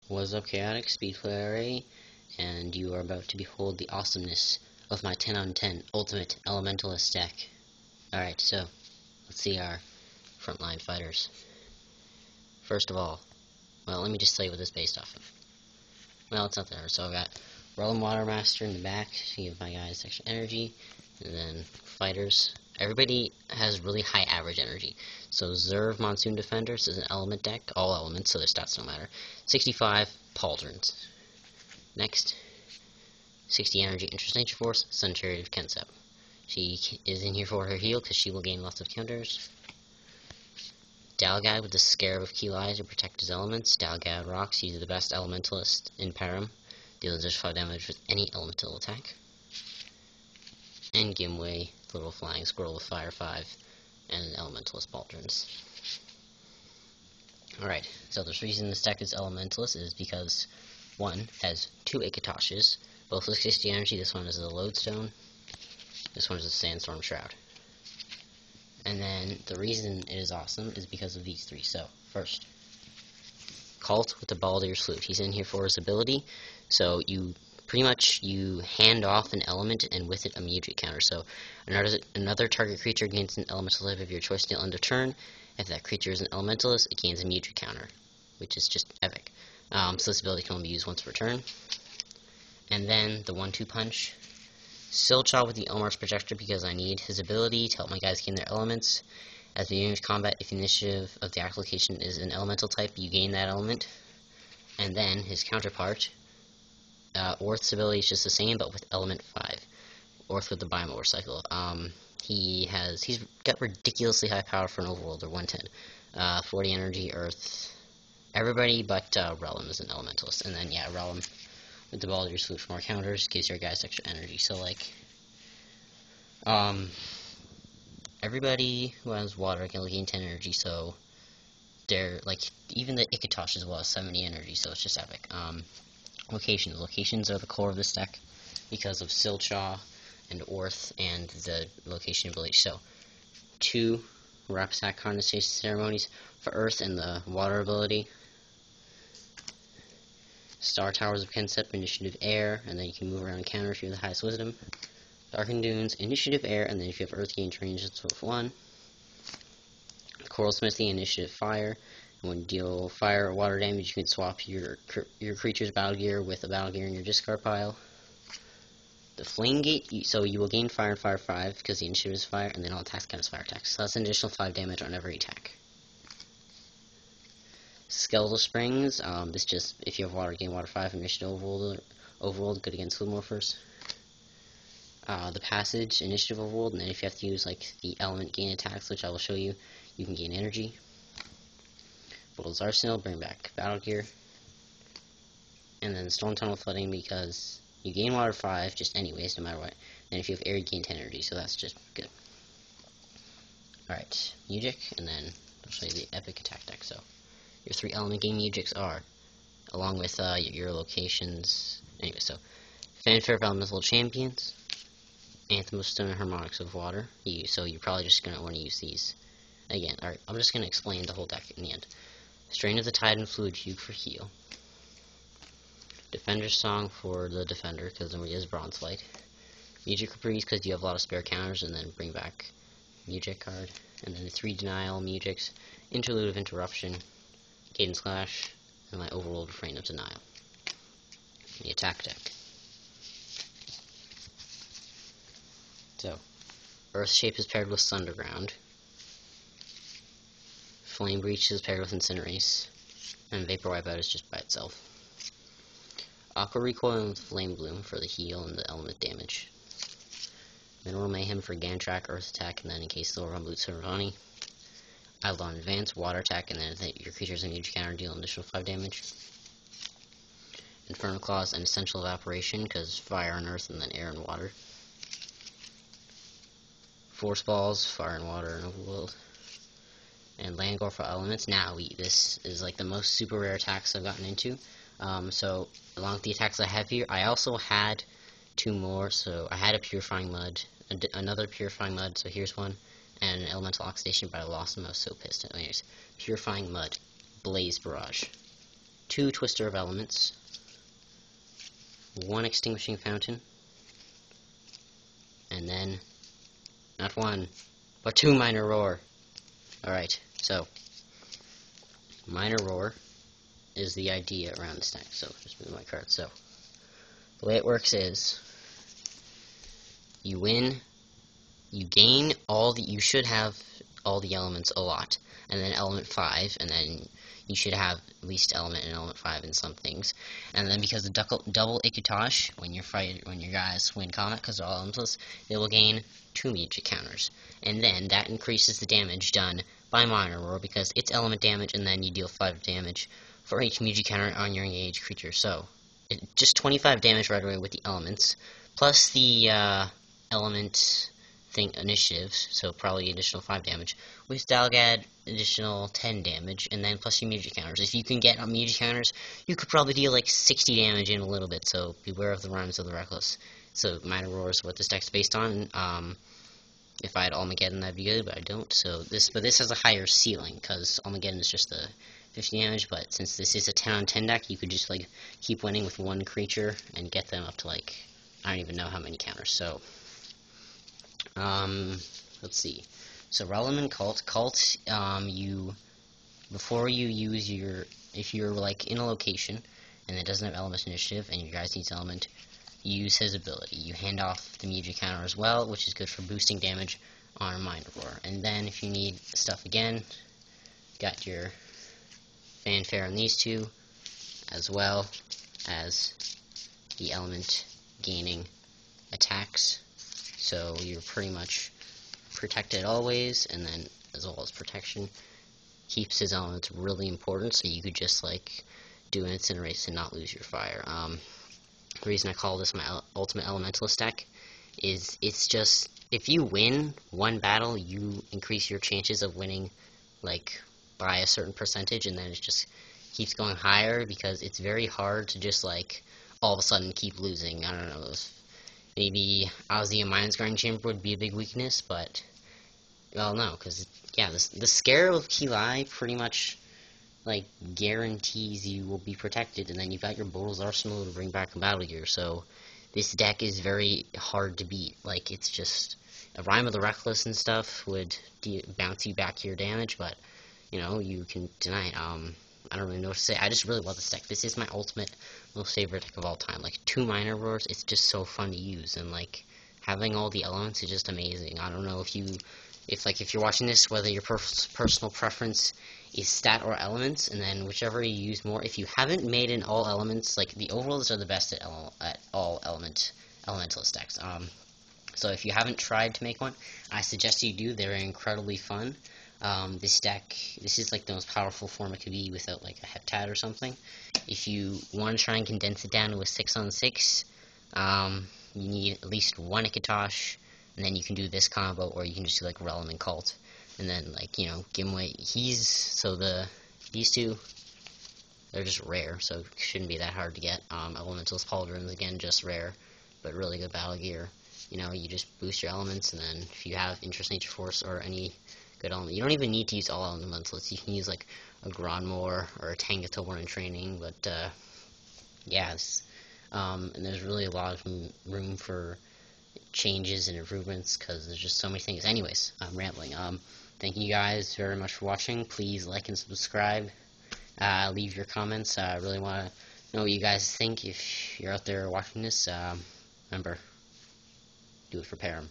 What's up, Chaotic Speed Player Array, and you are about to behold the awesomeness of my 10 on 10 Ultimate Elementalist deck. Alright, so, let's see our frontline fighters. First of all, well, let me just tell you what this is based off of. Well, it's not there, so I've got Realm Watermaster in the back to give my guys extra energy, and then fighters. Everybody has really high average energy. So Zerv Monsoon Defenders is an element deck, all elements, so their stats don't matter. 65 Pauldrons. Next, 60 energy Interest Nature Force, Sun Chariot of Kensep. She is in here for her heal because she will gain lots of counters. Dalgad with the Scarab of Keel Eye to protect his elements. Dalgad rocks, he's the best elementalist in Param. Deals additional 5 damage with any elemental attack. And Gimwe, little flying squirrel with Fire 5, and an elementalist Pauldrons. Alright, so the reason this deck is elementalist is because one has 2 Ikitoshes, both with 60 energy. This one is a Lodestone, this one is a Sandstorm Shroud. And then the reason it is awesome is because of these 3. So, first, Cult with the Baldier's Flute. He's in here for his ability, so you hand off an element and with it a magic counter. So another target creature gains an elemental type of your choice until end of turn. If that creature is an elementalist, it gains a magic counter, which is just epic. So this ability can only be used once per turn. And then the 1-2 punch. Silchaw with the Elmar's Projector because I need his ability to help my guys gain their elements. At the beginning of combat, if the initiative of the active location is an elemental type, you gain that element. And then his counterpart, Orth's ability is just the same, but with element 5. Orth with the Biomotorcycle. He's got ridiculously high power for an Overworld, or 110. 40 energy, Earth. Everybody but Realm is an elementalist. And then, yeah, Realm with the Baldier's Flute for more counters gives your guys extra energy. So, like, everybody who has water can gain 10 energy, so they're, like, even the Ikitosh as well has 70 energy, so it's just epic. Locations. Locations are the core of this deck because of Silchaw and Orth and the location ability. So, 2 Rapsack Condensation Ceremonies for Earth and the water ability. Star Towers of Kensep, Initiative Air, and then you can move around and counter if you have the highest wisdom. Darkened Dunes, Initiative Air, and then if you have Earth gain range, it's with 1. Coral Smithy, Initiative Fire. When you deal fire or water damage, you can swap your creature's battle gear with a battle gear in your discard pile. The Flame Gate, so you will gain Fire and Fire 5 because the initiative is Fire, and then all attacks count as Fire attacks. So that's an additional 5 damage on every attack. Skeletal Springs, this just, if you have water, gain Water 5, Initiative Overworld, good against Food Morphers. The Passage, Initiative Overworld, and then if you have to use, like, the element gain attacks, which I will show you, you can gain energy. Bold's Arsenal, bring back battle gear. And then Storm Tunnel Flooding because you gain water 5 just anyways, no matter what. And if you have air, you gain 10 energy, so that's just good. Alright, Music, and then I'll show you the epic attack deck. So, your 3 element gain Musics are, along with your locations. Anyway, so, Fanfare of Elemental Champions, Anthem of Stone and Harmonics of Water. So you're probably just going to want to use these. Again, alright, I'm just going to explain the whole deck in the end. Strain of the Tide and Fluid Fugue for heal. Defender's Song for the Defender, because it is Bronze Light. Music Caprice, because you have a lot of spare counters, and then bring back Music card. And then the 3 Denial Musics, Interlude of Interruption, Cadence Clash, and my Overworld Refrain of Denial. The attack deck. So, Earth Shape is paired with Thunderground. Flame Breach is paired with Incinerate, and Vapor Wipeout is just by itself. Aqua Recoil with Flame Bloom for the heal and the element damage. Mineral Mayhem for Gantrak, Earth Attack, and then in case they'll run Boots Servani. Eidolon Advance, Water Attack, and then if your creature's in each counter, deal an additional 5 damage. Infernal Claws and Essential Evaporation, because fire and earth, and then air and water. Force Balls, fire and water, and Overworld. And Landgore for elements. Now, this is like the most super rare attacks I've gotten into. So, along with the attacks I have here, I also had 2 more. So, I had a Purifying Mud, another Purifying Mud, so here's one, and an Elemental Oxidation, but I lost them. I was so pissed. Anyways, Purifying Mud, Blaze Barrage. 2 Twister of Elements, 1 Extinguishing Fountain, and then not 1, but 2 Minor Roar. Alright, so Minor Roar is the idea around this deck. So just move my cards. So the way it works is you win, you gain you should have all the elements a lot, and then element 5, and then you should have at least element and element 5 in some things. And then because of double Ikutosh, when your guys win combat because they're all elementals, they will gain 2 magic counters. And then that increases the damage done by Minor Roar because it's element damage, and then you deal 5 damage for each magic counter on your engaged creature. So just 25 damage right away with the elements, plus the element thing initiatives, so probably additional 5 damage. With Dalgad, additional 10 damage, and then plus your magic counters. If you can get on magic counters, you could probably deal like 60 damage in a little bit, so beware of the rhymes of the reckless. So Minor Roar is what this deck's based on. If I had Armageddon, that'd be good, but I don't. So this has a higher ceiling, because Armageddon is just the 50 damage, but since this is a 10 on 10 deck, you could just like keep winning with 1 creature and get them up to like, I don't even know how many counters. So let's see. So Relevant Cult, before you use if you're like in a location and it doesn't have element initiative and your guys needs element, you use his ability. You hand off the magic counter as well, which is good for boosting damage on Minor Roar. And then if you need stuff again, got your Fanfare on these 2, as well as the element gaining attacks. So you're pretty much protected always, and then as well as protection. Keeps his elements really important, so you could just like do an Incinerate and not lose your fire. The reason I call this my Ultimate Elementalist deck is it's just, if you win 1 battle, you increase your chances of winning like by a certain percentage, and then it just keeps going higher because it's very hard to just like all of a sudden keep losing. I don't know, maybe Ozzy and Mind's Guarding Chamber would be a big weakness, but well, no, because yeah, the scare of Kilai pretty much like guarantees you will be protected, and then you've got your Bodil's Arsenal to bring back a Battle Gear. So this deck is very hard to beat. Like, it's just a Rhyme of the Reckless and stuff would bounce you back to your damage, but you know, you can deny it. I don't really know what to say. I just really love this deck. This is my ultimate, most favorite deck of all time. Like, 2 Minor Roars, it's just so fun to use, and like having all the elements is just amazing. I don't know if you're watching this, whether your personal preference is stat or elements, and then whichever you use more. If you haven't made an all elements, like the Overworlds are the best at all elementalist decks. So if you haven't tried to make one, I suggest you do. They're incredibly fun. This is like the most powerful form it could be without like a heptad or something. If you want to try and condense it down to a 6-on-6, you need at least 1 Ikutosh, and then you can do this combo, or you can just do like Relevant Cult, and then like, you know, give him away. These 2, they're just rare, so it shouldn't be that hard to get. Elementalist Pauldrons, again, just rare, but really good battle gear. You know, you just boost your elements, and then if you have Interest Nature Force or any good element, you don't even need to use all elementalists. You can use like a Gronmore or a Tangathorn in training, but yeah, and there's really a lot of room for changes and improvements because there's just so many things. Anyways, I'm rambling. Thank you guys very much for watching. Please like and subscribe. Leave your comments. I really want to know what you guys think if you're out there watching this. Remember, do it for Param.